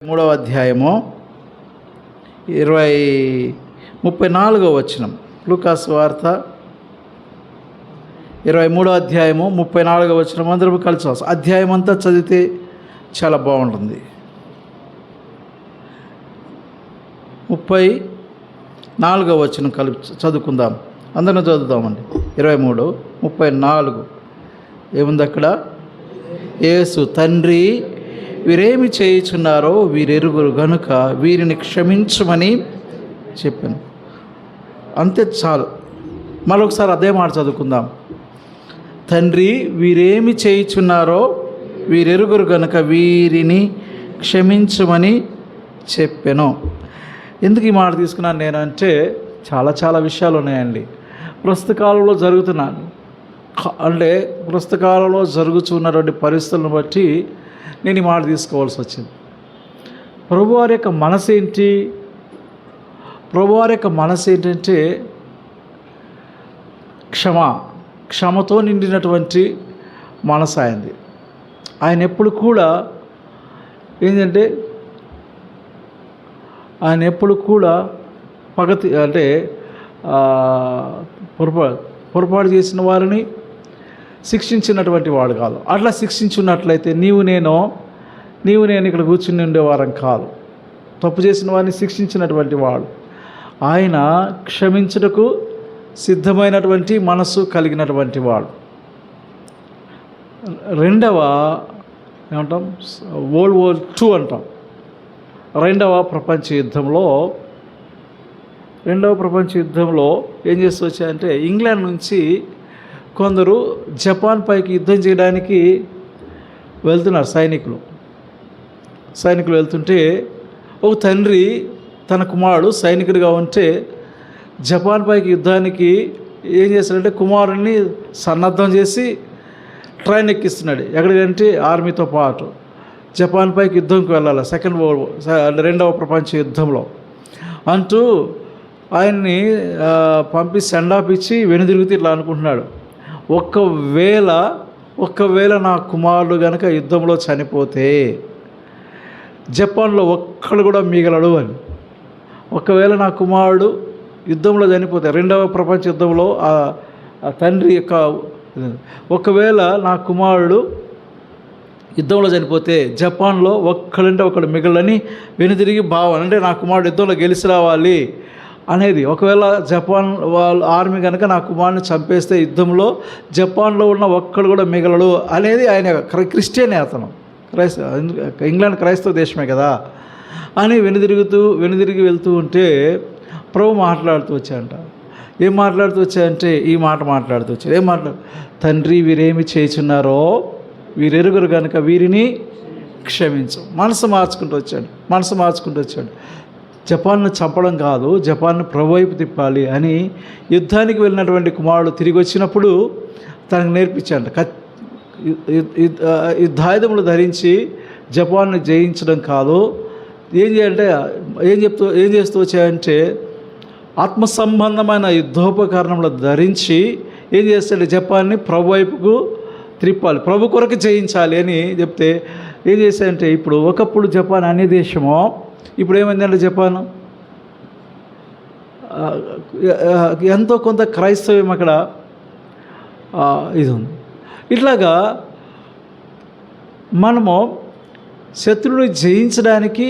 మూడవ అధ్యాయము 34వ వచనం. లూకాసు వార్త 23వ అధ్యాయము 34వ వచనం. అందరూ కలిసి అధ్యాయం అంతా చదివితే చాలా బాగుంటుంది. 34వ వచనం కలిపి చదువుకుందాం. అందరం చదువుదామండి. 23:34 ఏముంది అక్కడ? యేసు, తండ్రి, వీరేమి చేయుచున్నారో వీరెరుగురు గనుక వీరిని క్షమించమని చెప్పాను. అంతే చాలు. మరొకసారి అదే మాట చదువుకుందాం. తండ్రి, వీరేమి చేయుచున్నారో వీరెరుగురు గనుక వీరిని క్షమించమని చెప్పాను. ఎందుకు ఈ మాట తీసుకున్నాను నేనంటే, చాలా విషయాలు ఉన్నాయండి. ప్రస్తుత కాలంలో ప్రస్తుత కాలంలో జరుగుతున్నటువంటి పరిస్థితులను బట్టి నేను ఈ మాట తీసుకోవాల్సి వచ్చింది. ప్రభువారి యొక్క మనసు ఏంటి? ప్రభువారి యొక్క మనసు ఏంటంటే క్షమతో నిండినటువంటి మనసు ఆయనది. ఆయన ఎప్పుడు కూడా ఏంటంటే పగతి అంటే పొరపాటు చేసిన వారిని శిక్షించినటువంటి వాడు కాదు. అట్లా శిక్షించున్నట్లయితే నీవు నేను ఇక్కడ కూర్చుని ఉండేవారం కాదు. తప్పు చేసిన వారిని శిక్షించినటువంటి వాడు ఆయన. క్షమించుటకు సిద్ధమైనటువంటి మనసు కలిగినటువంటి వాడు. ఏమంటాం, వరల్డ్ వార్ 2 అంటాం. రెండవ ప్రపంచ యుద్ధంలో ఏం చేస్తూ వచ్చాయంటే, ఇంగ్లాండ్ నుంచి కొందరు జపాన్ పైకి యుద్ధం చేయడానికి వెళ్తున్నారు. సైనికులు వెళ్తుంటే ఒక తండ్రి తన కుమారుడు సైనికుడిగా ఉంటే జపాన్ పైకి యుద్ధానికి ఏం చేస్తాడంటే కుమారుడిని సన్నద్ధం చేసి ట్రైన్ ఎక్కిస్తున్నాడు. ఎక్కడికంటే ఆర్మీతో పాటు జపాన్ పైకి యుద్ధంకి వెళ్ళాలి, రెండవ ప్రపంచ యుద్ధంలో అంటూ ఆయన్ని పంపి సెండ్ ఆఫ్ ఇచ్చి వెనుదిరుగుతూ ఇట్లా అనుకుంటున్నాడు, ఒక్కవేళ నా కుమారుడు కనుక యుద్ధంలో చనిపోతే జపాన్లో ఒక్కడు కూడా మిగలడు అని. ఒకవేళ నా కుమారుడు యుద్ధంలో చనిపోతే, రెండవ ప్రపంచ యుద్ధంలో ఆ తండ్రి యొక్క ఒకవేళ నా కుమారుడు యుద్ధంలో చనిపోతే జపాన్లో ఒక్కడంటే ఒకడు మిగలని వెనుదిరిగి భావన, అంటే నా కుమారుడు యుద్ధంలో గెలిచి రావాలి అనేది. ఒకవేళ జపాన్ వాళ్ళ ఆర్మీ కనుక నా కుమారుని చంపేస్తే యుద్ధంలో జపాన్లో ఉన్న ఒక్కడు కూడా మిగలడు అనేది ఆయన క్రిస్టియన్. అతను ఇంగ్లాండ్ క్రైస్తవ దేశమే కదా అని వెనుదిరిగి వెళ్తూ ఉంటే ప్రభు మాట్లాడుతూ వచ్చాయంట. ఏం మాట్లాడుతూ వచ్చాయంటే ఈ మాట మాట్లాడుతూ వచ్చాడు. తండ్రి, వీరేమి చేయుచున్నారో వీరెరుగురు కనుక వీరిని క్షమించు. మనసు మార్చుకుంటూ వచ్చాడు. జపాన్ను చంపడం కాదు, జపాన్ను ప్రభు వైపు తిప్పాలి అని యుద్ధానికి వెళ్ళినటువంటి కుమారుడు తిరిగి వచ్చినప్పుడు తనకు నేర్పించాడు. యుద్ధాయుధములు ధరించి జపాన్ను జయించడం కాదు, ఏం చేస్తూ వచ్చాయంటే ఆత్మ సంబంధమైన యుద్ధోపకరణములు ధరించి ఏం చేస్తాడు, జపాన్ని ప్రభు వైపుకు త్రిప్పాలి, ప్రభు కొరకు జయించాలి అని చెప్తే ఏం చేశాడంటే, ఇప్పుడు ఒకప్పుడు జపాన్ అనే దేశమో, ఇప్పుడు ఏమైందంటే జపాన్ ఎంతో కొంత క్రైస్తవ్యం అక్కడ ఇది ఉంది. ఇట్లాగా మనము శత్రువుని జయించడానికి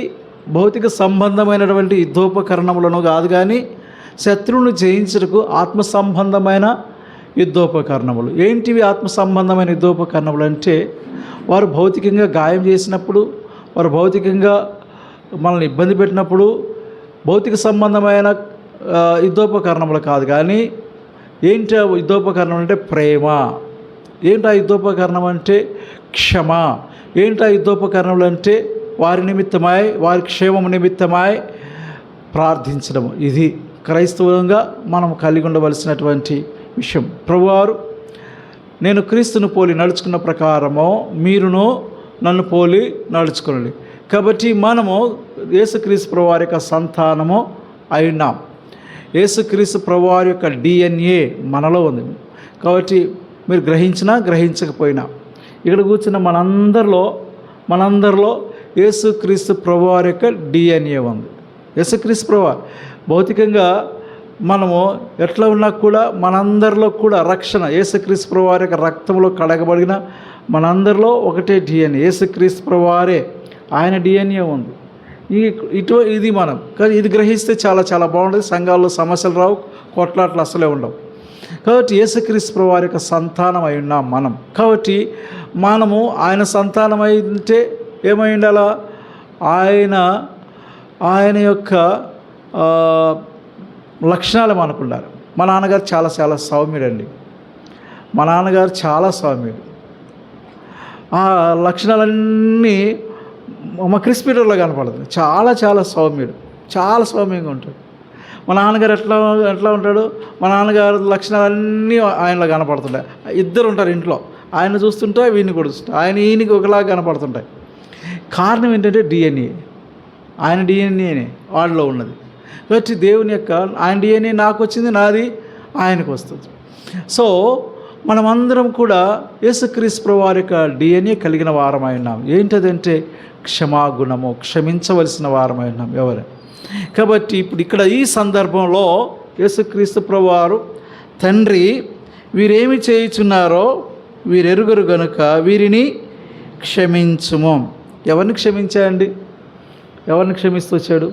భౌతిక సంబంధమైనటువంటి యుద్ధోపకరణములను కాదు, కానీ శత్రువుని జయించడానికి ఆత్మ సంబంధమైన యుద్ధోపకరణములు. ఏంటివి ఆత్మ సంబంధమైన యుద్ధోపకరణములు అంటే, వారు భౌతికంగా గాయం చేసినప్పుడు, వారు భౌతికంగా మనల్ని ఇబ్బంది పెట్టినప్పుడు భౌతిక సంబంధమైన యుద్ధోపకరణములు కాదు, కానీ ఏంటి ఆ యుద్ధోపకరణం అంటే ప్రేమ. ఏంటి ఆ యుద్ధోపకరణం అంటే క్షమ. ఏంటి ఆ యుద్ధోపకరణములు అంటే వారి నిమిత్తమై, వారి క్షేమం నిమిత్తమై ప్రార్థించడం. ఇది క్రైస్తవంగా మనం కలిగి ఉండవలసినటువంటి విషయం. ప్రభువారు, నేను క్రీస్తును పోలి నడుచుకున్న ప్రకారము మీరును నన్ను పోలి నడుచుకోండి. కాబట్టి మనము యేసుక్రీస్తు ప్రభువారి యొక్క సంతానము అయినాం. యేసుక్రీస్తు ప్రభువారి యొక్క DNA మనలో ఉంది. కాబట్టి మీరు గ్రహించినా గ్రహించకపోయినా ఇక్కడ కూర్చున్న మనందరిలో యేసుక్రీస్తు ప్రభువారి యొక్క డిఎన్ఏ ఉంది. యేసుక్రీస్తు ప్రభువారు భౌతికంగా మనము ఎట్లా ఉన్నా కూడా మనందరిలో కూడా రక్షణ యేసుక్రీస్తు ప్రభువారి యొక్క రక్తంలో కడగబడిన మనందరిలో ఒకటే డిఎన్ఏ. యేసుక్రీస్తు ప్రభువారే, ఆయన డిఎన్ఏ ఉంది. ఇది మనం కానీ ఇది గ్రహిస్తే చాలా చాలా బాగుంటుంది. సంఘాల్లో సమస్యలు రావు, కొట్లాట్లు అసలే ఉండవు. కాబట్టి యేసుక్రీస్తు ప్రభువారి యొక్క సంతానం అయి ఉన్నాం మనం. కాబట్టి మనము ఆయన సంతానం అయితే ఏమై ఉండాలా? ఆయన యొక్క లక్షణాలు మనకు ఉండాలి. మా నాన్నగారు చాలా చాలా సౌమ్యుడండి. మా నాన్నగారు చాలా సౌమ్యుడు. ఆ లక్షణాలన్నీ మా క్రిస్ పీటర్లో కనపడుతుంది. చాలా చాలా సౌమ్యుడు, చాలా సౌమ్యంగా ఉంటాడు. మా నాన్నగారు ఎట్లా ఉంటాడు? మా నాన్నగారు లక్షణాలన్నీ ఆయనలో కనపడుతుంటాయి. ఇద్దరు ఉంటారు ఇంట్లో, ఆయన చూస్తుంటే వీడిని కూడా చూస్తుంటాయి, ఈయనకి ఒకలాగా కనపడుతుంటాయి. కారణం ఏంటంటే డిఎన్ఏ, ఆయన డిఎన్ఏనే వాడిలో ఉన్నది. కాబట్టి దేవుని యొక్క ఆయన డిఎన్ఏ నాకు వచ్చింది, నాది ఆయనకు వస్తుంది. సో మనమందరం కూడా యేసుక్రీస్తు ప్రభువారి యొక్క డిఎన్ఏ కలిగిన వారమై ఉన్నాం. ఏంటదంటే క్షమాగుణము, క్షమించవలసిన వారమై ఉన్నాం ఎవరు. కాబట్టి ఇప్పుడు ఇక్కడ ఈ సందర్భంలో యేసుక్రీస్తు ప్రభువారు తండ్రి వీరేమి చేయుచున్నారో వీరెరుగరు గనుక వీరిని క్షమించుము. ఎవరిని క్షమించాయండి? ఎవరిని క్షమిస్తూ వచ్చాడు?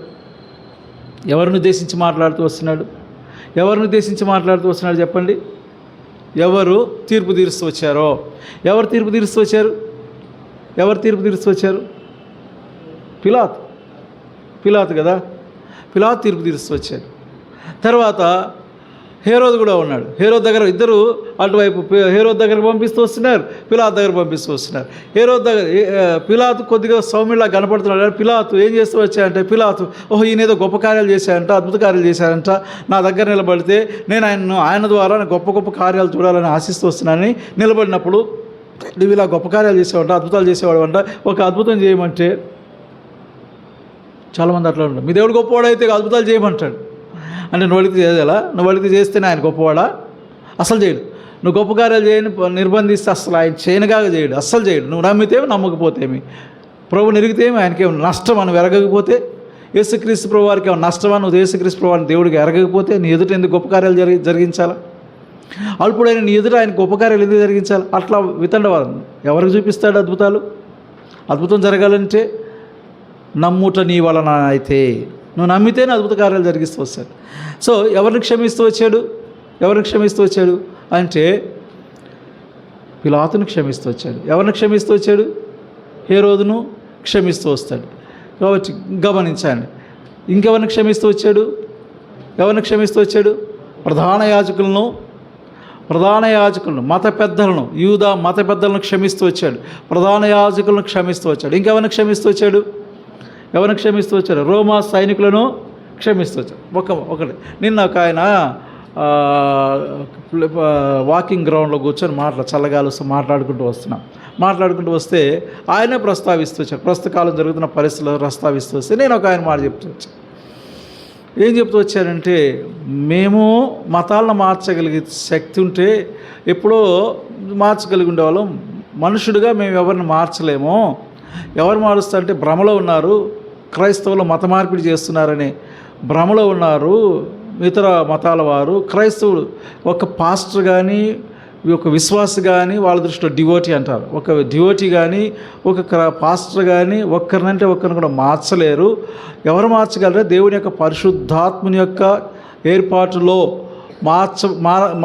ఎవరిని ఉద్దేశించి మాట్లాడుతూ వస్తున్నాడు? ఎవరిని ఉద్దేశించి మాట్లాడుతూ వస్తున్నాడు చెప్పండి? ఎవరు తీర్పు తీరుస్తూ వచ్చారో? ఎవరు తీర్పు తీరుస్తూ వచ్చారు? ఎవరు తీర్పు తీరుస్తూ వచ్చారు? పిలాతు కదా. పిలాతు తీర్పు తీరుస్తూ వచ్చాడు. తర్వాత హేరోదు కూడా ఉన్నాడు. హేరోదు దగ్గర ఇద్దరు అటువైపు హేరోదు దగ్గరకు పంపిస్తూ వస్తున్నారు, పిలాతు దగ్గర పంపిస్తూ వస్తున్నారు. హేరోదు దగ్గర పిలాతు కొద్దిగా సౌమ్యులా కనపడుతున్నాడు. పిలాతు ఏం చేస్తూ వచ్చాయంటే, పిలాతు ఈయన ఏదో గొప్ప కార్యాలు చేశారంట, అద్భుత కార్యాలు చేశారంట, నా దగ్గర నిలబడితే నేను ఆయన ద్వారా గొప్ప గొప్ప కార్యాలు చూడాలని ఆశిస్తూ వస్తున్నానని నిలబడినప్పుడు, నువ్వు ఇలా గొప్ప కార్యాలు చేసేవాడంట, అద్భుతాలు చేసేవాడు అంట, ఒక అద్భుతం చేయమంటే చాలామంది అట్లా ఉంటారు. మీ దేవుడు గొప్పవాడైతే అద్భుతాలు చేయమంటాడు. అంటే నువ్వు అడిగితే చేయాలా? నువ్వు అడిగితే చేస్తేనే ఆయన గొప్పవాడా? అసలు చేయడు. నువ్వు గొప్ప కార్యాలు చేయని నిర్బంధిస్తే అసలు ఆయన చేయనుగా చేయడు, అస్సలు చేయడు. నువ్వు నమ్మితేమి నమ్మకపోతేమి, ప్రభు నెరిగితేమి ఆయనకేమి నష్టం అని ఎరగకపోతే, యేసుక్రీస్తు ప్రభు వారికి ఏమైనా నష్టమా? నువ్వు యేసుక్రీస్తు ప్రభు వారిని దేవుడికి ఎరగకపోతే నీ ఎదుట ఎందుకు గొప్ప కార్యాలు జరిగించాలా? అల్పుడైన నీ ఎదుట ఆయన గొప్ప కార్యాలు ఎందుకు జరిగించాలి? అట్లా వితండవాదం ఎవరికి చూపిస్తాడు అద్భుతాలు? అద్భుతం జరగాలంటే నమ్ముట నీ వలన అయితే, నువ్వు నమ్మితేనే అద్భుత కార్యాలు జరిగిస్తూ వస్తాడు. సో ఎవరిని క్షమిస్తూ వచ్చాడు? ఎవరిని క్షమిస్తూ వచ్చాడు అంటే పిలాతును క్షమిస్తూ వచ్చాడు. ఎవరిని క్షమిస్తూ వచ్చాడు? హేరోదును క్షమిస్తూ వస్తాడు. కాబట్టి గమనించండి. ఇంకెవరిని క్షమిస్తూ వచ్చాడు? ఎవరిని క్షమిస్తూ వచ్చాడు? ప్రధాన యాజకులను, మత పెద్దలను, యూదా మత పెద్దలను క్షమిస్తూ వచ్చాడు. ప్రధాన యాజకులను క్షమిస్తూ వచ్చాడు. ఇంకెవరిని క్షమిస్తూ వచ్చాడు? ఎవరిని క్షమిస్తూ వచ్చాడు? రోమా సైనికులను క్షమిస్తూ వచ్చాడు. ఒకటి నిన్న ఒక ఆయన వాకింగ్ గ్రౌండ్లో కూర్చొని చల్లగాలు మాట్లాడుకుంటూ వస్తే ఆయనే ప్రస్తావిస్తూ వచ్చాడు. ప్రస్తుత కాలం జరుగుతున్న పరిస్థితుల్లో ప్రస్తావిస్తూ వస్తే నేను ఒక ఆయన మాట చెప్తూ వచ్చాను. ఏం చెప్తూ వచ్చానంటే, మేము మతాలను మార్చగలిగే శక్తి ఉంటే ఎప్పుడో మార్చగలిగి ఉండేవాళ్ళం. మనుషుడిగా మేము ఎవరిని మార్చలేము. ఎవరు మారుస్తా అంటే భ్రమలో ఉన్నారు. క్రైస్తవులు మత మార్పిడి చేస్తున్నారని భ్రమలో ఉన్నారు ఇతర మతాల వారు. క్రైస్తవుడు ఒక పాస్టర్ కానీ, ఒక విశ్వాసి కానీ వాళ్ళ దృష్టిలో డివోటీ అంటారు. ఒక డివోటీ కానీ, ఒక పాస్టర్ కానీ ఒక్కరినంటే ఒక్కరిని కూడా మార్చలేరు. ఎవరు మార్చగలరు? దేవుని యొక్క పరిశుద్ధాత్మని యొక్క ఏర్పాటులో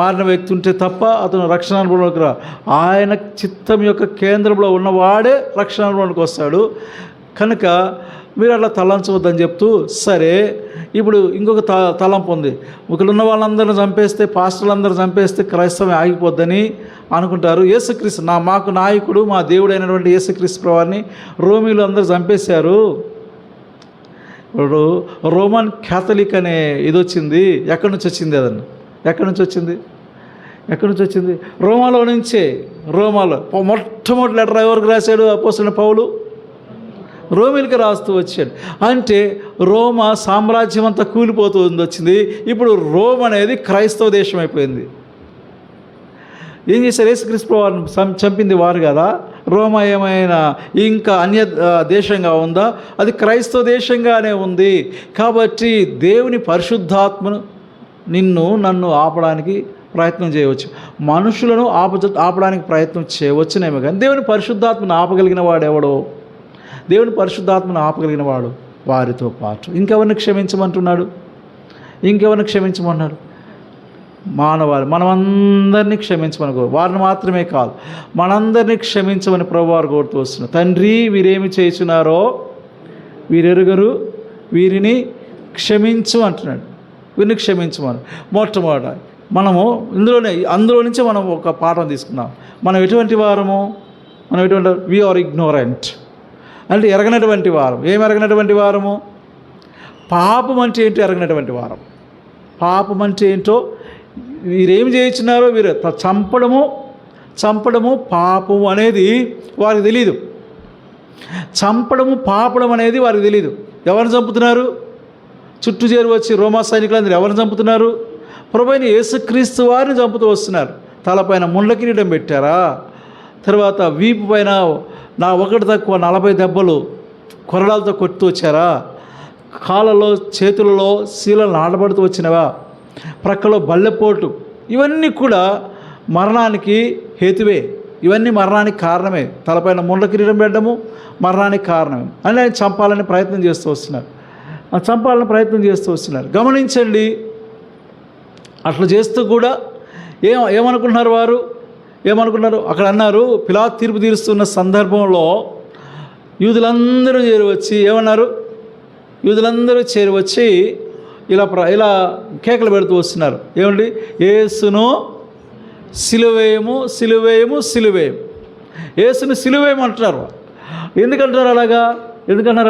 మారిన వ్యక్తి ఉంటే తప్ప అతను రక్షణ అనుభవంలోకి రా. ఆయన చిత్తం యొక్క కేంద్రంలో ఉన్నవాడే రక్షణ అనుభవానికి వస్తాడు. కనుక మీరు అట్లా తలంచవద్దని చెప్తూ, సరే ఇప్పుడు ఇంకొక తలంపు ఉంది. ఒకరున్న వాళ్ళందరిని చంపేస్తే, పాస్టర్లందరూ చంపేస్తే క్రైస్తవం ఆగిపోద్దని అనుకుంటారు. యేసుక్రీస్తు మాకు నాయకుడు, మా దేవుడు అయినటువంటి యేసుక్రీస్తు ప్రభువారిని రోమీలు అందరూ చంపేశారు. ఇప్పుడు రోమన్ క్యాథలిక్ అనే ఇది వచ్చింది. ఎక్కడి నుంచి వచ్చింది? అదన్న ఎక్కడి నుంచి వచ్చింది? రోమాలో నుంచే. రోమాలో మొట్టమొదటి లెటర్ ఎవరికి రాశాడు? అపోస్తలుడైన పౌలు రోమిలకి రాస్తూ వచ్చాడు. అంటే రోమా సామ్రాజ్యం అంతా కూలిపోతుంది వచ్చింది. ఇప్పుడు రోమ్ అనేది క్రైస్తవ దేశం అయిపోయింది. ఏం చేశారు? యేసుక్రీస్తు వారిని చంపింది వారు కదా. రోమా ఏమైనా ఇంకా అన్య దేశంగా ఉందా? అది క్రైస్తవ దేశంగానే ఉంది. కాబట్టి దేవుని పరిశుద్ధాత్మను నన్ను ఆపడానికి ప్రయత్నం చేయవచ్చు, మనుషులను ఆపడానికి ప్రయత్నం చేయవచ్చునేమో, కానీ దేవుని పరిశుద్ధాత్మను ఆపగలిగిన వాడు ఎవడో? దేవుని పరిశుద్ధాత్మను ఆపగలిగిన వాడు వారితో పాటు ఇంకెవరిని క్షమించమంటున్నాడు? ఇంకెవరిని క్షమించమన్నాడు? మనమందరినీ క్షమించమని వారిని మాత్రమే కాదు, మనందరినీ క్షమించమని ప్రభువారు కోరుతూ వస్తున్నారు. తండ్రి, వీరేమి చేస్తున్నారో వీరెరుగరు, వీరిని క్షమించు అంటున్నాడు. వీరిని క్షమించమని మొట్టమొదట మనము అందులో నుంచి మనం ఒక పాఠం తీసుకున్నాం. మనం ఎటువంటి వారము? వి ఆర్ ఇగ్నోరెంట్ అంటే ఎరగనటువంటి వారం. ఏం ఎరగనటువంటి వారము? పాపం అంటే ఏంటో ఎరగనటువంటి వారం. పాపం అంటే ఏంటో వీరేం చేయించున్నారో, వీరు చంపడము పాపము అనేది వారికి తెలీదు. చంపడము పాపడం అనేది వారికి తెలీదు. ఎవరిని చంపుతున్నారు? చుట్టూ చేరి వచ్చి రోమా సైనికులందరూ ఎవరిని చంపుతున్నారు? ప్రభువైన యేసుక్రీస్తు వారిని చంపుతూ వస్తున్నారు. తలపైన ముండ్ల కిరీటం పెట్టారా, తర్వాత వీపు పైన ఒకటి తక్కువ 40 దెబ్బలు కొరడాలతో కొడుతూ వచ్చారా, కాళ్ళలో చేతులలో శీలలు నాటబడుతూ వచ్చినవా, ప్రక్కలో బల్లెపోటు, ఇవన్నీ కూడా మరణానికి హేతువే. ఇవన్నీ మరణానికి కారణమే. తలపైన ముండ్ల కిరీటం పెట్టడము మరణానికి కారణమే. అని ఆయన చంపాలని ప్రయత్నం చేస్తూ వస్తున్నారు. గమనించండి, అట్లా చేస్తూ కూడా ఏమనుకుంటున్నారు వారు? అక్కడ అన్నారు, పిలాతు తీర్పు తీరుస్తున్న సందర్భంలో యూదులందరూ చేరి వచ్చి ఇలా కేకలు పెడుతూ వస్తున్నారు. ఏమండి? యేసును సిలువేయము, యేసును సిలువేయమంటున్నారు. ఎందుకంటారు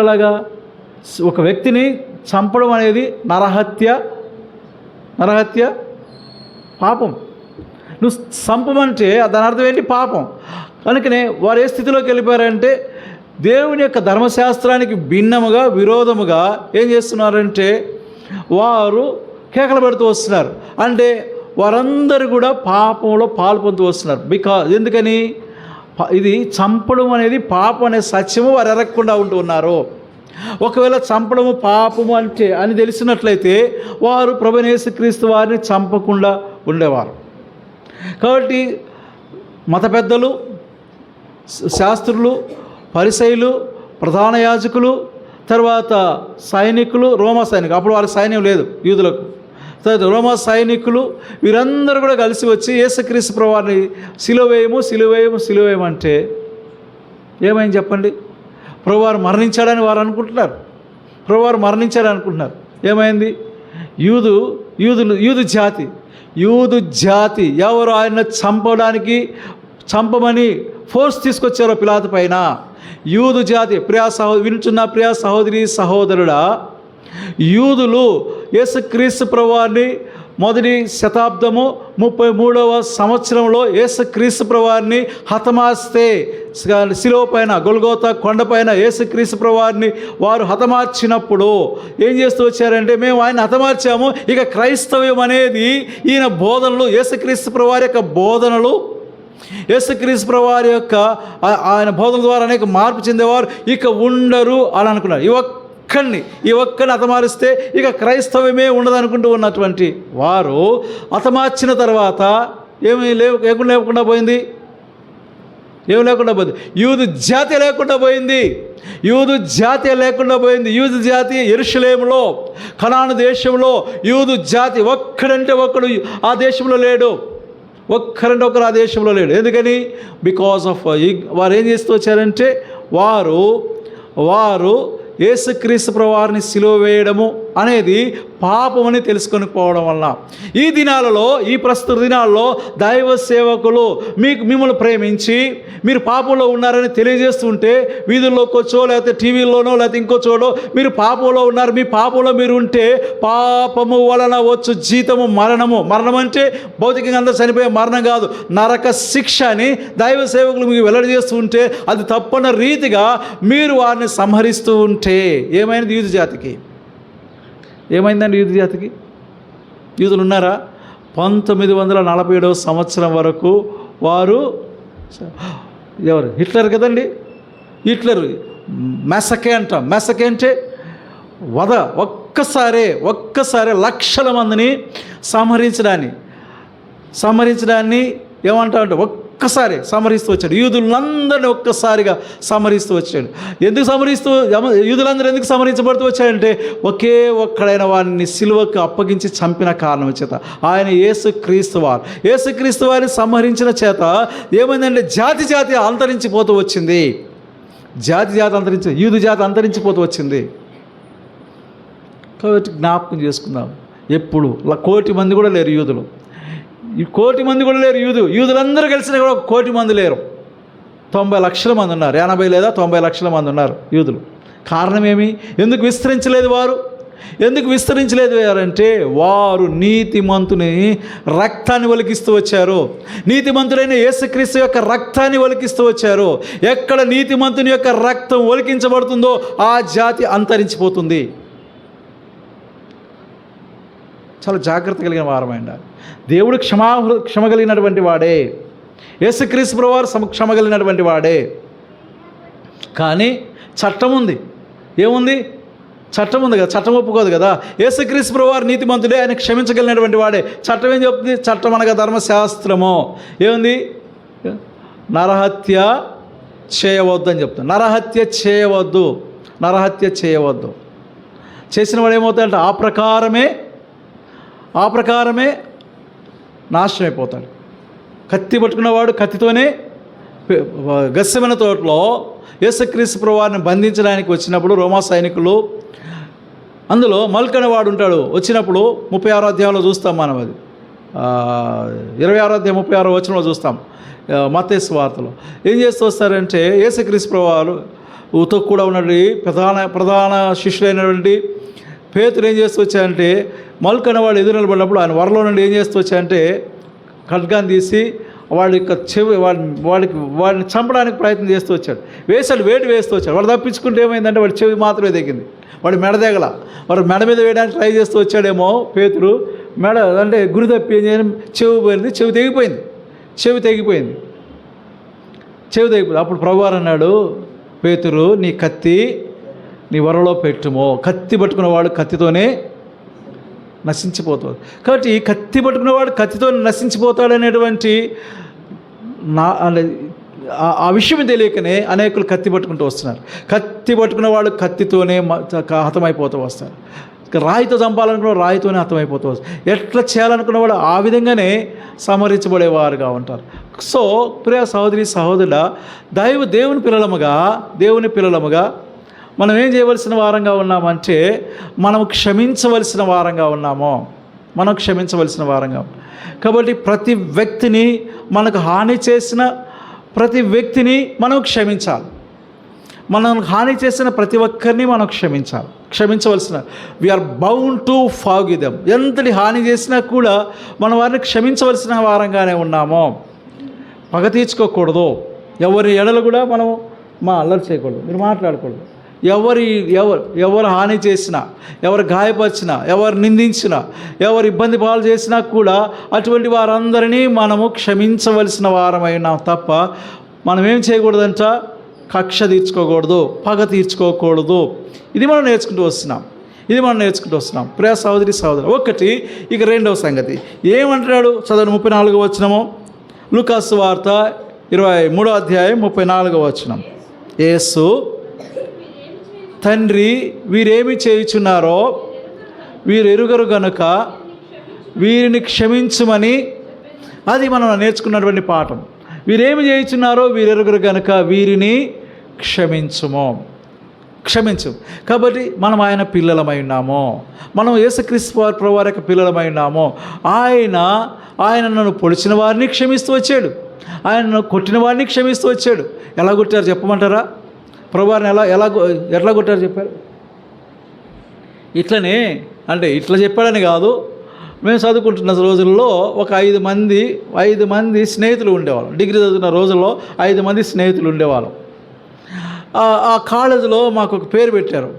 అలాగా? ఒక వ్యక్తిని చంపడం అనేది నరహత్య పాపం. నువ్వు చంపమంటే దాని అర్థం ఏంటి? పాపం. కనుకనే వారు ఏ స్థితిలోకి వెళ్ళిపోయారంటే, దేవుని యొక్క ధర్మశాస్త్రానికి భిన్నముగా, విరోధముగా ఏం చేస్తున్నారంటే వారు కేకలు పెడుతూ వస్తున్నారు. అంటే వారందరూ కూడా పాపంలో పాల్పొందుతూ వస్తున్నారు. ఎందుకని? ఇది చంపడం అనేది పాపం అనే సత్యము వారు ఎరగకుండా ఉంటున్నారు. ఒకవేళ చంపడము పాపము అని తెలిసినట్లయితే వారు ప్రభువైన యేసుక్రీస్తు వారిని చంపకుండా ఉండేవారు. కాబట్టి మత పెద్దలు, శాస్త్రులు, పరిసయ్యులు, ప్రధాన యాజకులు, తర్వాత సైనికులు, రోమా సైనికులు, అప్పుడు వారికి సైన్యం లేదు యూదులకు, తర్వాత రోమా సైనికులు, వీరందరూ కూడా కలిసి వచ్చి యేసుక్రీస్తు ప్రభువారిని సిలువేయము అంటే ఏమైంది చెప్పండి? ప్రభువారు మరణించాడని వారు అనుకుంటున్నారు. ఏమైంది? యూదు జాతి ఎవరు ఆయన చంపమని ఫోర్స్ తీసుకొచ్చారో పిలాతు పైన, యూదు జాతి వింటున్న ప్రియా సహోదరి సహోదరుడా, యూదులు యేసుక్రీస్తు ప్రభువారిని మొదటి శతాబ్దము 33వ సంవత్సరంలో యేసుక్రీస్తు ప్రభువారిని హతమార్స్తే, శిలువ పైన గొల్గోతా కొండపైన యేసుక్రీస్తు ప్రభువారిని వారు హతమార్చినప్పుడు ఏం చేస్తూ వచ్చారంటే, మేము ఆయన హతమార్చాము, ఇక క్రైస్తవ్యం అనేది ఈయన బోధనలు, యేసుక్రీస్తు ప్రభువారి యొక్క బోధనలు, యేసుక్రీస్తు ప్రభువారి యొక్క ఆయన బోధన ద్వారా అనేక మార్పు చెందేవారు ఇక ఉండరు అని అనుకున్నారు. ఈ ఒక్కడిని హతమారిస్తే ఇక క్రైస్తవమే ఉండదు అనుకుంటూ ఉన్నటువంటి వారు హతమార్చిన తర్వాత ఏమీ లేకుండా పోయింది. యూదు జాతి లేకుండా పోయింది. యూదు జాతి యెరూషలేములో, కనాను దేశంలో యూదు జాతి ఒక్కడంటే ఒక్కడు ఆ దేశంలో లేడు. ఒక్కరు ఆ దేశంలో లేడు. ఎందుకని? బికాస్ ఆఫ్ వారు ఏం చేస్తూ వచ్చారంటే వారు యేసుక్రీస్తు ప్రభువారిని సిలువ వేయడము అనేది పాపమని తెలుసుకొని పోవడం వల్ల ఈ దినాలలో, ఈ ప్రస్తుత దినాల్లో దైవ సేవకులు మిమ్మల్ని ప్రేమించి మీరు పాపంలో ఉన్నారని తెలియజేస్తుంటే, వీధుల్లోకి వచ్చో లేకపోతే టీవీల్లోనో లేకపోతే ఇంకో చోటో మీరు పాపంలో ఉన్నారు, మీ పాపంలో మీరు ఉంటే పాపము వలన వచ్చు జీతము మరణం అంటే భౌతికంగా అందరూ చనిపోయే మరణం కాదు, నరక శిక్ష అని దైవ సేవకులు మీకు వెల్లడి చేస్తూ ఉంటే, అది తప్పన రీతిగా మీరు వారిని సంహరిస్తూ ఉంటే ఏమైంది? యూదు జాతికి ఏమైందండి? యూదులు ఉన్నారా? 1947 సంవత్సరం వరకు వారు ఎవరు? హిట్లర్ కదండి. హిట్లర్ మెసకే అంటాం. మెసకే అంటే వధ. ఒక్కసారే లక్షల మందిని సంహరించడాన్ని ఏమంటామంటే ఒక్కసారి సంహరిస్తూ వచ్చాడు. యూదులందరినీ ఒక్కసారిగా సంహరిస్తూ వచ్చాడు. యూదులందరూ ఎందుకు సంహరించబడుతూ వచ్చాడంటే ఒకే ఒక్కడైన వారిని సిలువకు అప్పగించి చంపిన కారణం చేత. ఆయన యేసుక్రీస్తు వారిని సంహరించిన చేత ఏమైందంటే జాతి అంతరించిపోతూ వచ్చింది. యూదు జాతి అంతరించిపోతూ వచ్చింది. కాబట్టి జ్ఞాపకం చేసుకుందాం. ఎప్పుడు 1 కోటి మంది కూడా లేరు యూదులు. 1 కోటి మంది కూడా లేరు. యూదులందరూ కలిసినా కూడా 1 కోటి మంది లేరు. 90 లక్షల మంది ఉన్నారు. 80 లేదా 90 లక్షల మంది ఉన్నారు యూదులు. కారణం ఏమి? ఎందుకు విస్తరించలేదు వారు? అంటే వారు నీతిమంతుని రక్తాన్ని ఒలికిస్తూ వచ్చారు. నీతిమంతుడైన యేసుక్రీస్తు యొక్క రక్తాన్ని ఒలికిస్తూ వచ్చారు. ఎక్కడ నీతిమంతుని యొక్క రక్తం ఒలికించబడుతుందో ఆ జాతి అంతరించిపోతుంది. చాలా జాగ్రత్త కలిగిన వారమైంది. దేవుడు క్షమ కలిగినటువంటి వాడే. యేసుక్రీస్తు ప్రభువారు క్షమ కలిగినటువంటి వాడే. కానీ చట్టం ఉంది. ఏముంది? చట్టం ఉంది కదా. చట్టం ఒప్పుకోదు కదా. యేసుక్రీస్తు ప్రభువారు నీతిమంతుడే, ఆయన క్షమించగలిగినటువంటి వాడే. చట్టం ఏం చెప్తుంది? చట్టం అనగా ధర్మశాస్త్రము ఏముంది? నరహత్య చేయవద్దు అని చెప్తుంది. నరహత్య చేయవద్దు. చేసిన వాడు ఏమవుతాడంటే ఆ ప్రకారమే నాశనం అయిపోతాడు. కత్తి పట్టుకున్నవాడు కత్తితోనే గెత్సేమనే తోటలో యేసుక్రీస్తు ప్రభువారిని బంధించడానికి వచ్చినప్పుడు రోమా సైనికులు, అందులో మల్క్ అనేవాడు ఉంటాడు. వచ్చినప్పుడు 36వ అధ్యాయంలో చూస్తాం మనం. అది 26వ అధ్యాయం 36వ వచనంలో చూస్తాం. మత్తయి సువార్తలో ఏం చేస్తూ వస్తారంటే యేసుక్రీస్తు ప్రభువారుతో కూడా ఉన్నటువంటి ప్రధాన శిష్యులైనటువంటి పేతురు ఏం చేస్తూ వచ్చాయంటే మల్క్ అనేవాడు ఎదురు నిలబడినప్పుడు ఆయన వరలో నుండి ఏం చేస్తూ వచ్చాయంటే ఖడ్గాన్ని తీసి వాడి యొక్క వాడిని చంపడానికి ప్రయత్నం చేస్తూ వచ్చాడు. వేడి వేస్తూ వచ్చాడు. వాడు తప్పించుకుంటే ఏమైందంటే వాడి చెవి మాత్రమే తెగింది. వాడి మెడ తెగల. వాడు మెడ మీద వేయడానికి ట్రై చేస్తూ వచ్చాడేమో పేతురు. మెడ అంటే గురి తప్పి ఏం చేయడం, చెవి తెగిపోయింది. అప్పుడు ప్రభువారు అన్నాడు, పేతురు నీ కత్తి నీ వరలో పెట్టుమో. కత్తి పట్టుకున్నవాడు కత్తితోనే నశించిపోతాడు. కాబట్టి కత్తి పట్టుకున్నవాడు కత్తితో నశించిపోతాడనేటువంటి ఆ విషయం తెలియకనే అనేకులు కత్తి పట్టుకుంటూ వస్తున్నారు. కత్తి పట్టుకున్న వాళ్ళు కత్తితోనే హతమైపోతూ వస్తారు. రాయితో చంపాలనుకున్న రాయితోనే హతమైపోతూ వస్తారు. ఎట్లా చేయాలనుకున్నవాడు ఆ విధంగానే సంహరించబడేవారుగా ఉంటారు. సో ప్రియ సహోదరుల దేవుని పిల్లలముగా మనం ఏం చేయవలసిన వారంగా ఉన్నామంటే మనం క్షమించవలసిన వారంగా ఉన్నాము. కాబట్టి ప్రతి వ్యక్తిని, మనకు హాని చేసిన ప్రతి వ్యక్తిని మనం క్షమించాలి. మనకు హాని చేసిన ప్రతి ఒక్కరిని మనం క్షమించవలసిన we are bound to forgive them. ఎంతటి హాని చేసినా కూడా మనం వారిని క్షమించవలసిన వారంగానే ఉన్నాము. పగ తీర్చుకోకూడదు. ఎవరి ఎడలు కూడా మనం అల్లరి చేయకూడదు. మీరు మాట్లాడకూడదు. ఎవరు హాని చేసినా, ఎవరు గాయపరిచినా, ఎవరు నిందించినా, ఎవరు ఇబ్బంది పాలు చేసినా కూడా అటువంటి వారందరినీ మనము క్షమించవలసిన వారమైనా తప్ప మనం ఏం చేయకూడదంట? కక్ష తీర్చుకోకూడదు, పగ తీర్చుకోకూడదు. ఇది మనం నేర్చుకుంటూ వస్తున్నాం. ప్రియ సహోదరి ఒకటి. ఇక రెండవ సంగతి ఏమంటున్నాడు? చదవండి 34వ వచనము. లూకా సువార్త 23వ అధ్యాయం 34వ వచనం. యేసు, తండ్రి వీరేమి చేయుచున్నారో వీరు ఎరుగరు గనుక వీరిని క్షమించుమని. అది మనం నేర్చుకున్నటువంటి పాఠం. వీరేమి చేయుచున్నారో వీరు ఎరుగరు గనుక వీరిని క్షమించు. కాబట్టి మనం ఆయన పిల్లలమై ఉన్నాము. మనం యేసుక్రీస్తు ప్రభువారి యొక్క పిల్లలమై ఉన్నాము. ఆయన నన్ను పొడిచిన వారిని క్షమిస్తూ వచ్చాడు. ఆయన నన్ను కొట్టిన వారిని క్షమిస్తూ వచ్చాడు. ఎలా కొట్టారు చెప్పమంటారా? ప్రభువారిని ఎట్లా కొట్టారు చెప్పారు? ఇట్లనే అంటే ఇట్లా చెప్పాడని కాదు. మేము చదువుకుంటున్న రోజుల్లో ఒక 5 మంది స్నేహితులు ఉండేవాళ్ళం. డిగ్రీ చదువుతున్న రోజుల్లో 5 మంది స్నేహితులు ఉండేవాళ్ళం. ఆ కాలేజీలో మాకు ఒక పేరు పెట్టారు,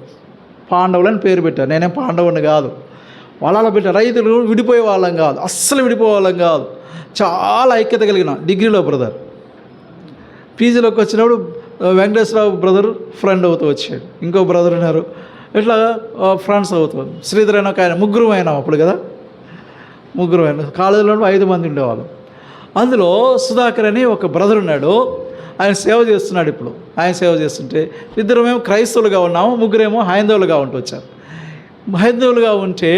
పాండవులని పేరు పెట్టారు. నేనేం పాండవుని కాదు. వాళ్ళ బిడ్డ రైతులు విడిపోయే వాళ్ళం కాదు, అస్సలు విడిపోయే వాళ్ళం కాదు. చాలా ఐక్యత కలిగిన డిగ్రీలో బ్రదర్. పీజీలోకి వచ్చినప్పుడు వెంకటేశ్వరరావు బ్రదర్ ఫ్రెండ్ అవుతూ వచ్చాడు, ఇంకో బ్రదర్ ఉన్నారు, ఇట్లా ఫ్రెండ్స్ అవుతారు. శ్రీధర్ అయినా ఆయన ముగ్గురు అయినాం అప్పుడు కదా, ముగ్గురు అయినా. కాలేజీలో 5 మంది ఉండేవాళ్ళు. అందులో సుధాకర్ అని ఒక బ్రదర్ ఉన్నాడు, ఆయన సేవ చేస్తున్నాడు. ఇప్పుడు ఆయన సేవ చేస్తుంటే ఇద్దరమేమో క్రైస్తవులుగా ఉన్నాము, ముగ్గురేమో హైందవులుగా ఉంటూ వచ్చారు. హైందవులుగా ఉంటే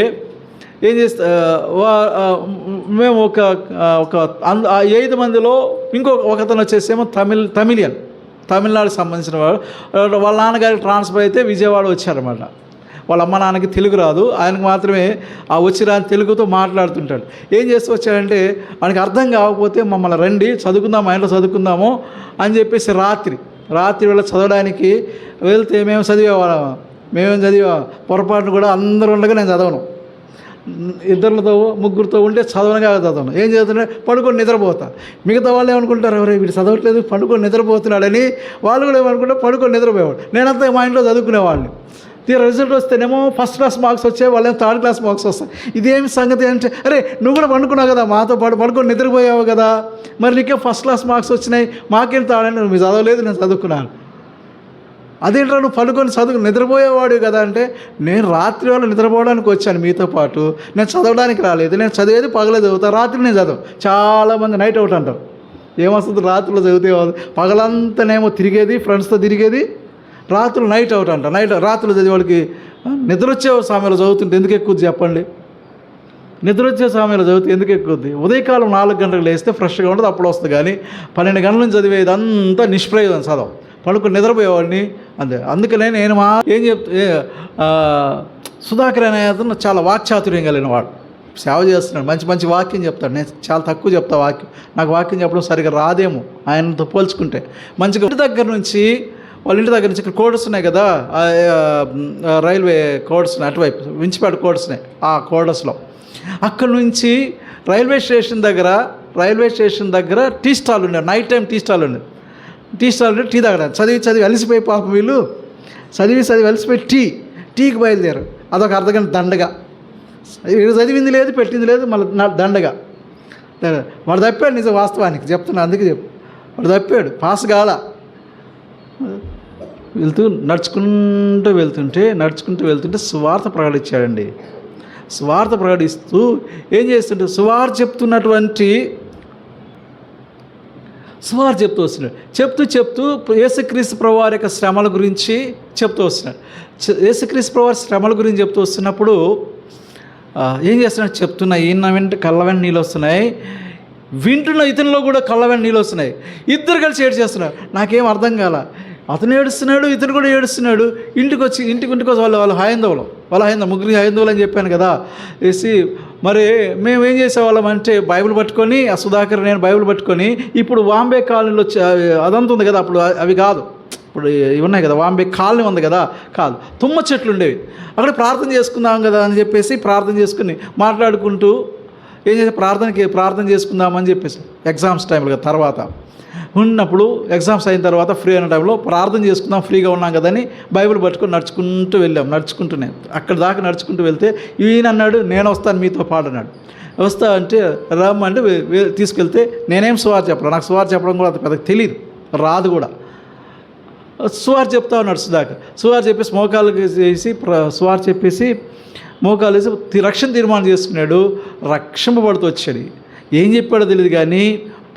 ఏం చేస్తా మేము ఒక 5 మందిలో ఒకతను వచ్చేసేమో తమిళనాడుకి సంబంధించిన వాడు. వాళ్ళ నాన్నగారికి ట్రాన్స్ఫర్ అయితే విజయవాడ వచ్చారన్నమాట. వాళ్ళ అమ్మ నాన్నకి తెలుగు రాదు, ఆయనకు మాత్రమే ఆ వచ్చిరాని తెలుగుతో మాట్లాడుతుంటాడు. ఏం చేస్తూ వచ్చాడంటే ఆయనకి అర్థం కాకపోతే మమ్మల్ని రండి చదువుకుందాం, మా ఇంట్లో చదువుకుందాము అని చెప్పేసి రాత్రి వేళ చదవడానికి వెళ్తే మేము చదివా పొరపాటును కూడా అందరూ ఉండగా నేను చదవను, 2 ముగ్గురితో ఉంటే చదవనగా చదవను. ఏం చదువుతున్నా పడుకొని నిద్రపోతా. మిగతా వాళ్ళు ఏమనుకుంటారు, ఎవరే వీడు చదవట్లేదు పడుకొని నిద్రపోతున్నాడని. వాళ్ళు కూడా ఏమనుకుంటారు పడుకొని నిద్రపోయేవాడు. నేనంతా మా ఇంట్లో చదువుకునేవాడిని. రిజల్ట్ వస్తేనేమో ఫస్ట్ క్లాస్ మార్క్స్ వచ్చాయి, వాళ్ళేమో థర్డ్ క్లాస్ మార్క్స్ వస్తాయి. ఇదేమి సంగతి అంటే, అరే నువ్వు కూడా పండుకున్నావు కదా మాతో పాటు, పడుకొని నిద్రపోయావు కదా, మరి నీకే ఫస్ట్ క్లాస్ మార్క్స్ వచ్చినాయి, మాకేం తాడని నువ్వు చదవలేదు, నేను చదువుకున్నాను. అదేంట్రా నువ్వు పడుకొని నిద్రపోయేవాడు కదా అంటే, నేను రాత్రి వేళ నిద్రపోవడానికి వచ్చాను మీతో పాటు, నేను చదవడానికి రాలేదు. నేను చదివేది పగలే చదువుతాను, రాత్రి నేను చదవను. చాలామంది నైట్ అవుట్ అంటారు. ఏమొస్తుంది రాత్రిలో చదివితే, పగలంతానేమో తిరిగేది ఫ్రెండ్స్తో తిరిగేది, రాత్రులు నైట్ అవుట్ అంట. రాత్రులు చదివే వాళ్ళకి నిద్ర వచ్చే సమయంలో చదువుతుంటే ఎందుకు ఎక్కుద్ది చెప్పండి? నిద్ర వచ్చే సమయంలో చదివితే ఎందుకు ఎక్కుద్ది? ఉదయకాలం 4 గంటలకు లేస్తే ఫ్రెష్గా ఉంటుంది, అప్పుడు వస్తుంది. కానీ 12 గంటల నుంచి చదివేది అంతా నిష్ప్రయోజనం చదవం. పడుకొని నిద్రపోయేవాడిని అంతే. అందుకనే నేను ఏం సుధాకర్ అనే అతను చాలా వాక్చాతుర్యం కలిగిన వాడు, సేవ చేస్తున్నాడు, మంచి వాక్యం చెప్తాడు. నేను చాలా తక్కువ చెప్తా వాక్యం, నాకు వాక్యం చెప్పడం సరిగ్గా రాదేమో ఆయనతో పోల్చుకుంటే. మంచిగా వాళ్ళ ఇంటి దగ్గర నుంచి ఇక్కడ కోడర్స్ ఉన్నాయి కదా, రైల్వే కోడర్స్ ఉన్నాయి అటువైపు, వించిపేట కోడర్స్ ఉన్నాయి. ఆ కోడర్స్లో అక్కడ నుంచి రైల్వే స్టేషన్ దగ్గర టీ స్టాల్ ఉండేది, నైట్ టైం టీ స్టాల్ ఉండేది. టీ తాగడం చదివి అలసిపోయి పాపం వీళ్ళు చదివి అలసిపోయి టీకి బయలుదేరారు. అదొక అర్ధగంట దండగా, చదివింది లేదు పెట్టింది లేదు, మళ్ళీ దండగా. వాడు తప్పాడు నిజం, వాస్తవానికి చెప్తున్నా, అందుకే వాడు తప్పాడు, పాస్ కాల. నడుచుకుంటూ వెళ్తుంటే సువార్త ప్రకటించాడండి. సువార్త ప్రకటిస్తూ ఏం చేస్తుంటే సువార్త చెప్తూ వస్తున్నాడు. చెప్తూ యేసుక్రీస్తు ప్రభువారి యొక్క శ్రమల గురించి చెప్తూ వస్తున్నాడు. యేసుక్రీస్తు ప్రభువారి శ్రమల గురించి చెప్తూ వస్తున్నప్పుడు ఏం చేస్తున్నాడు, చెప్తున్నా ఈయన వెంట కళ్ళ నీళ్ళు వస్తున్నాయి, వింటున్న ఇతనిలో కూడా కళ్ళ నీళ్ళు వస్తున్నాయి. ఇద్దరు కలిసి ఏడ్చేస్తున్నారు. నాకేం అర్థం కాల. అతను ఏడుస్తున్నాడు, ఇతను కూడా ఏడుస్తున్నాడు. ఇంటికి వచ్చి వాళ్ళు హైందవులు, ముగ్గురు హైందవులు అని చెప్పాను కదా. వేసి మరి మేము ఏం చేసేవాళ్ళం అంటే బైబిల్ పట్టుకొని, ఆ సుధాకర్ నేను బైబిల్ పట్టుకొని, ఇప్పుడు వాంబే కాలనీలో అదంతా ఉంది కదా, అప్పుడు అవి కాదు, ఇప్పుడు ఇవి ఉన్నాయి కదా, వాంబే కాలనీ ఉంది కదా, కాదు తుమ్మ చెట్లు ఉండేవి, అక్కడ ప్రార్థన చేసుకుందాం కదా అని చెప్పేసి ప్రార్థన చేసుకుని మాట్లాడుకుంటూ ఏం చేసి ప్రార్థన చేసుకుందామని చెప్పేసి ఎగ్జామ్స్ టైంలో తర్వాత ఉన్నప్పుడు, ఎగ్జామ్స్ అయిన తర్వాత ఫ్రీ అయిన టైంలో ప్రార్థన చేసుకుందాం, ఫ్రీగా ఉన్నాం కదని బైబిల్ పట్టుకొని నడుచుకుంటూనే అక్కడ దాకా నడుచుకుంటూ వెళ్తే ఈయన అన్నాడు, నేను వస్తాను మీతో పాటు అన్నాడు. వస్తా అంటే రమ్మంటే తీసుకెళ్తే నేనేం సువార్త చెప్పను, నాకు సువార్త చెప్పడం కూడా పెద్ద తెలియదు, రాదు కూడా. సువార్త చెప్తా ఉన్నాడు సుధాకర్. సువార్త చెప్పేసి మోకాళ్ళకి వేసి సువార్త చెప్పేసి మోకాలు వేసి రక్షణ తీర్మానం చేసుకున్నాడు. రక్షింపబడుతూ వచ్చాడు. ఏం చెప్పాడో తెలియదు కానీ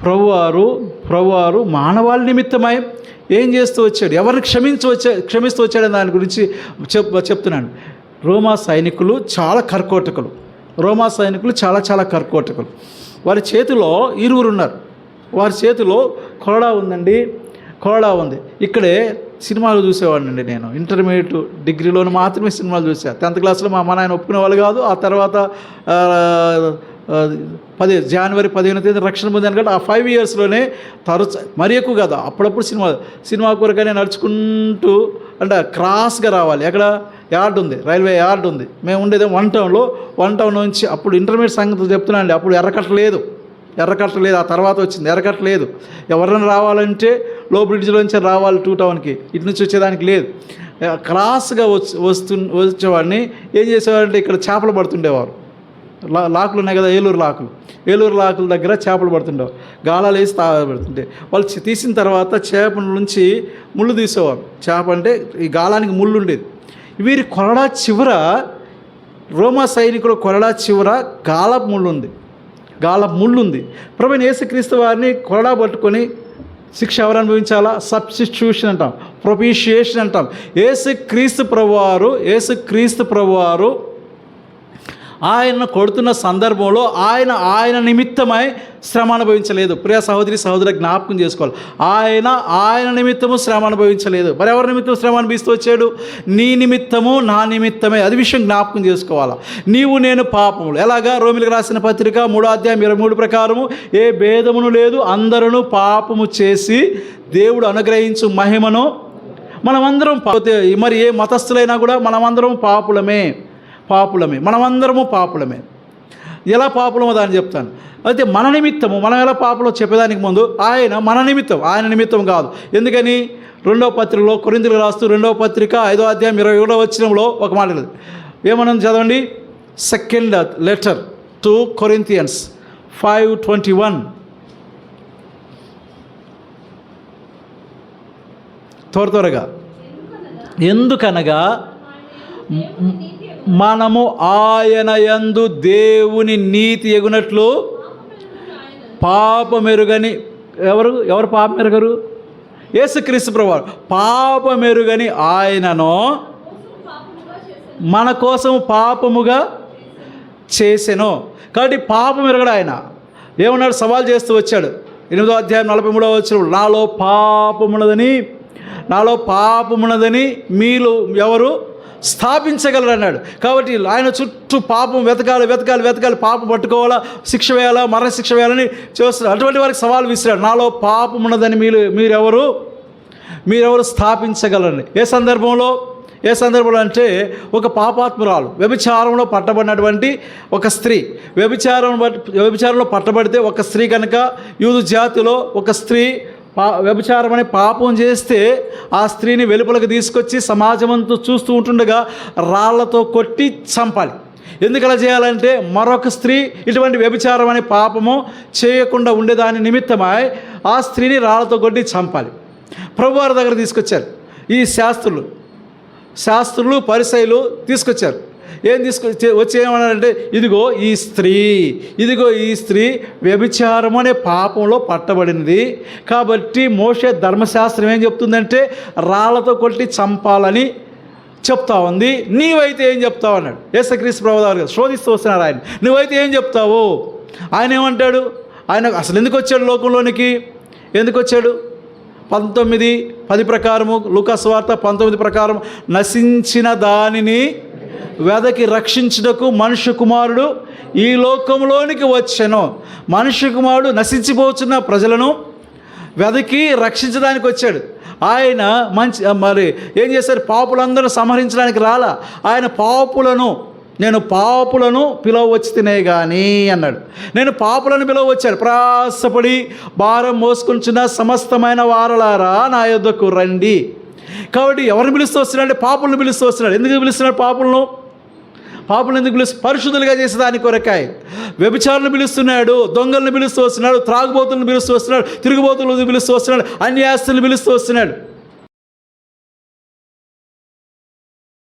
ప్రభువారు మానవాళి నిమిత్తమై ఏం చేస్తూ వచ్చాడు, ఎవరిని క్షమిస్తూ వచ్చాడని దాని గురించి చెప్తున్నాను. రోమా సైనికులు చాలా కర్కోటకులు. వారి చేతిలో 2 ఉన్నారు. వారి చేతిలో కొరడా ఉంది. ఇక్కడే సినిమాలు చూసేవాడినండి నేను. ఇంటర్మీడియట్ డిగ్రీలోనే మాత్రమే సినిమాలు చూసాను. 10th క్లాస్లో మా అమ్మ నాయన ఒప్పుకునే వాళ్ళు కాదు. ఆ తర్వాత జనవరి 15వ తేదీ రక్షణ పొందాను కాబట్టి ఆ 5 ఇయర్స్లోనే తరచు మరీ ఎక్కువ కాదు, అప్పుడప్పుడు సినిమా కొరకనే నడుచుకుంటూ అంటే క్రాస్గా రావాలి. ఎక్కడ యార్డ్ ఉంది, రైల్వే యార్డ్ ఉంది. మేము ఉండేది 1 టౌన్ నుంచి. అప్పుడు ఇంటర్మీడియట్ సంగతి చెప్తున్నాను అండి. అప్పుడు ఎర్రకట్ట లేదు. ఆ తర్వాత వచ్చింది ఎర్రకట్ట లేదు. ఎవరైనా రావాలంటే లో బ్రిడ్జ్లోంచి రావాలి 2 టౌన్కి, ఇటు నుంచి వచ్చేదానికి లేదు. క్రాస్గా వచ్చేవాడిని ఏం చేసేవారంటే ఇక్కడ చేపలు పడుతుండేవారు. లాకులు ఉన్నాయి కదా, ఏలూరు లాకుల దగ్గర చేపలు పడుతుండేవారు. గాలాలు వేసి పెడుతుంటే వాళ్ళు తీసిన తర్వాత చేపల నుంచి ముళ్ళు తీసేవారు. చేప అంటే ఈ గాలానికి ముళ్ళు ఉండేది. వీరి కొరడా చివర, రోమా సైనికుడు కొరడా చివర గాలపు ముళ్ళు ఉంది. ప్రభువైన యేసుక్రీస్తు వారిని కొరడా పట్టుకొని శిక్ష ఎవరు అనుభవించాలా? సబ్స్టిట్యూషన్ అంటాం, ప్రొపిషియేషన్ అంటాం. యేసుక్రీస్తు ప్రభువారు ఆయనను కొడుతున్న సందర్భంలో ఆయన నిమిత్తమై శ్రమ అనుభవించలేదు. ప్రియ సహోదరి సహోదరులకు జ్ఞాపకం చేసుకోవాలి, ఆయన నిమిత్తము శ్రమ అనుభవించలేదు. మరి ఎవరి నిమిత్తం శ్రమ అనుభవిస్తూ వచ్చాడు? నీ నిమిత్తము నా నిమిత్తమే. అది విషయం జ్ఞాపకం చేసుకోవాలా. నీవు నేను పాపములు ఎలాగా? రోమిలకు రాసిన పత్రిక 3వ అధ్యాయం 23 ప్రకారము ఏ భేదమును లేదు, అందరూ పాపము చేసి దేవుడు అనుగ్రహించు మహిమను మనమందరం మరి ఏ మతస్థులైనా కూడా మనమందరం పాపులమే. మనమందరము పాపులమే. ఎలా పాపులమో దాన్ని చెప్తాను. అయితే మన నిమిత్తము, మనం ఎలా పాపలో చెప్పేదానికి ముందు ఆయన నిమిత్తం కాదు. ఎందుకని? 2వ పత్రికలో కొరింథీయులకు రాస్తూ 2వ పత్రిక 5వ అధ్యాయం 21వ వచనంలో ఒక మాట లేదు. ఏమన్నా చదవండి. Second letter to Corinthians 5:21. త్వరగా. ఎందుకనగా మనము ఆయన యందు దేవుని నీతి ఎగునట్లు పాపమెరుగని ఎవరు పాపమెరుగరు? యేసుక్రీస్తు ప్రభువారు పాపమెరుగని ఆయనను మన కోసం పాపముగా చేసెను. కాబట్టి పాపమెరుగడు ఆయన. ఏమన్నాడు? సవాల్ చేస్తూ వచ్చాడు. 8వ అధ్యాయం 43వ వచనం, నాలో పాపమున్నదని మీరు ఎవరు స్థాపించగలరు అన్నాడు. కాబట్టి ఆయన చుట్టూ పాపం వెతకాలి, పాపం పట్టుకోవాలా, శిక్ష వేయాలా, మరణ శిక్ష వేయాలని చేస్తున్నారు. అటువంటి వారికి సవాల్ విసిరాడు. నాలో పాపం ఉన్నదని మీరెవరు స్థాపించగలరని. ఏ సందర్భంలో అంటే ఒక పాపాత్మురాలు, వ్యభిచారంలో పట్టబడినటువంటి ఒక స్త్రీ, వ్యభిచారంలో పట్టబడితే ఒక స్త్రీ కనుక, యూదు జాతిలో ఒక స్త్రీ వ్యభిచారం అనే పాపం చేస్తే ఆ స్త్రీని వెలుపలకు తీసుకొచ్చి సమాజమంతా చూస్తూ ఉంటుండగా రాళ్లతో కొట్టి చంపాలి. ఎందుకు అలా చేయాలంటే మరొక స్త్రీ ఇటువంటి వ్యభిచారం అనే పాపము చేయకుండా ఉండేదాని నిమిత్తమై ఆ స్త్రీని రాళ్లతో కొట్టి చంపాలి. ప్రభువారి దగ్గర తీసుకొచ్చారు ఈ శాస్త్రులు పరిసయ్యులు తీసుకొచ్చారు. వచ్చి ఏమన్నారంటే, ఇదిగో ఈ స్త్రీ వ్యభిచారం అనే పాపంలో పట్టబడినది. కాబట్టి మోషే ధర్మశాస్త్రం ఏం చెప్తుందంటే రాళ్లతో కొట్టి చంపాలని చెప్తా ఉంది. నీవైతే ఏం చెప్తావు అన్నాడు. యేసుక్రీస్తు ప్రభువారు శోధిస్తూ వస్తున్నారు ఆయన. నువ్వైతే ఏం చెప్తావు? ఆయన ఏమంటాడు? ఆయన అసలు ఎందుకు వచ్చాడు లోకంలోనికి? ఎందుకు వచ్చాడు? 19:10 ప్రకారము, లూకా సువార్త 19 ప్రకారం, నశించిన దానిని వెదకి రక్షించుటకు మనుష్య కుమారుడు ఈ లోకంలోనికి వచ్చెను. మనుష్య కుమారుడు నశించిపోతున్న ప్రజలను వెదకి రక్షించడానికి వచ్చాడు. ఆయన మరి ఏం చేశారు? పాపులందరూ సంహరించడానికి రాలా. ఆయన నేను పాపులను పిలవచ్చి తినే కానీ అన్నాడు. నేను పాపులను పిలవచ్చాడు. ప్రయాసపడి భారం మోసుకుంటున్న సమస్తమైన వారలారా నా యొద్దకు రండి. కాబట్టి ఎవరిని పిలుస్తూ వస్తున్నాడు అంటే పాపులను పిలుస్తూ వస్తున్నాడు. ఎందుకు పిలుస్తున్నాడు పాపులను ఎందుకు పిలుస్తూ? పరిశుద్ధులుగా చేసేదాని కొరకాయ. వ్యభిచారులను పిలుస్తున్నాడు, దొంగలను పిలుస్తూ వస్తున్నాడు, త్రాగుబోతులను పిలుస్తూ వస్తున్నాడు, తిరుగుబోతులను పిలుస్తూ వస్తున్నాడు, అన్యాస్తులను పిలుస్తూ వస్తున్నాడు.